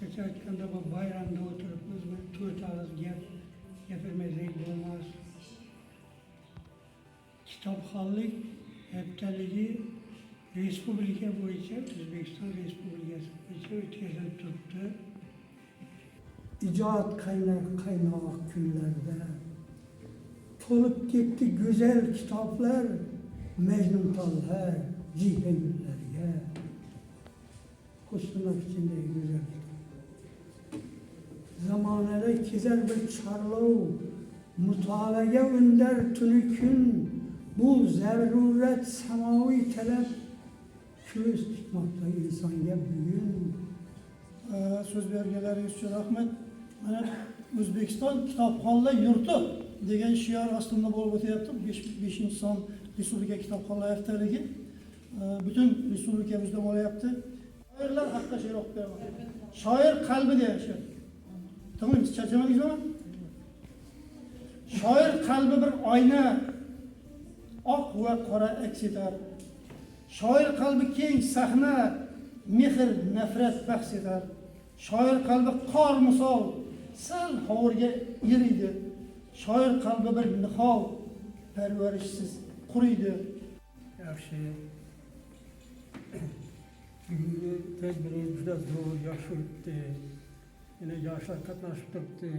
Kısaca aytganda bu bayramda oturup o'zimiz to'rt og'iz gapirmasak bo'lmas. Kitobxonlik haftaligi respublika bo'yicha O'zbekiston Respublikasi bo'yicha o'tkazilib turibdi. Ijod qaynoq kunlarda to'lib ketdi go'zal kitoblar, majnuntollar, jiyda gullarga. Qo'shtirnoq ichidagi go'zal zamonada kezar bir chorlov, mutolaaga undar tuni kun, bu zarurat samoviy talab ko'z tutmoqda insonga bugun. So'z berganlaringiz uchun rahmat. Mana O'zbekiston kitobxonlar yurti degan shior ostida bo'lib o'tyapti. 5-son Respublika kitobxonlar haftaligi butun respublikamizda bo'lyapti. Shoirlar haqida she'r o'qib beraman. Shoir qalbida yashaydi. Tamam, siz charchamadingizmi? Shoir qalbi bir oyna, oq va qora aks etar. Shoir qalbi keng sahna, mehr, nafrat bahs etar. Shoir qalbi qor misol, sal hovurga eriydi. Shoir qalbi bir nihol, parvarishsiz quriydi. Yaxshi. Bugungi tadbirimiz juda zo'r, yaxshi o'tdi. Yine yoshlar qatnashib turibdi.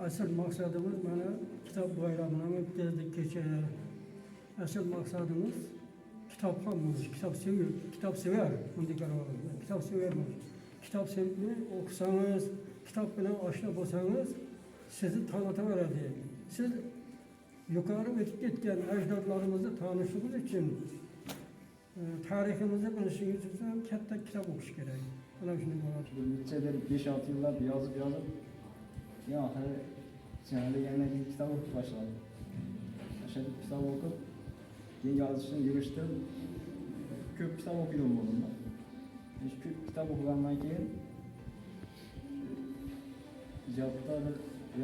Asl maqsadimiz mana kitob bayramini o'tkazdik kecha. Asl maqsadimiz kitobxon bo'lish, kitob sevar, bunday qaror oldim. Kitob sevar bo'lish. Kitob sevib o'qisangiz, kitob bilan oshna bo'lsangiz, sizni tanitaveradi. Siz yuqori o'tib ketgan ajdodlarimizni tanishingiz uchun, tariximizni bilishingiz uchun katta kitob o'qish kerak. Mana shunday bo'ladi. Nechadir 5-6 yillab yozib, keyin oxiri chanaga yana kitob o'qiy boshladim. O'sha kitob o'qib, keyin yozishni yurishtirib, ko'p kitob o'qidim bo'ldim. Shu kitob o'qigandan keyin ijodda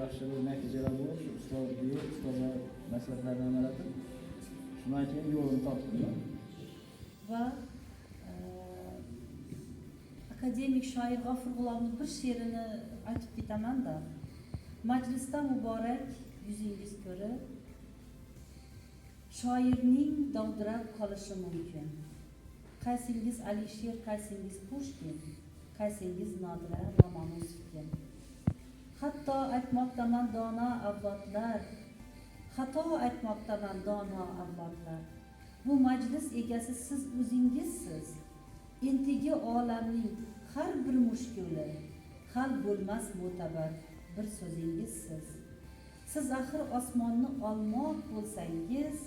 yaxshi bir natijalar bo'lib, ustozlar maslahatlardan olardim. Shundan keyin yo'lini topdim. Va akademik shoir G'afur G'ulomning bir she'rini aytib ketaman-da. Majlisda muborak yuzingiz ko'rib, shoirning dovdirab qolishi mumkin. Qaysingiz Alisher, qaysingiz Pushkin, qaysingiz Nodira Lomonosovkin. Hatto aytmoqdaman dono avlodlar, xato aytmoqdaman dono avlodlar. Bu majlis egasi siz o'zingizsiz. Intigi olamning har bir mushkuli, hal bo'lmas mo'tabar bir so'zingizsiz. Siz axir osmonni olmoq bo'lsangiz,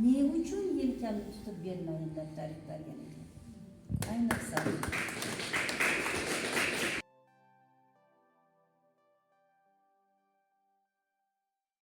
ne uchun yelkamni tutib bermayin deb ta'riflagan ekan. Ayniqsa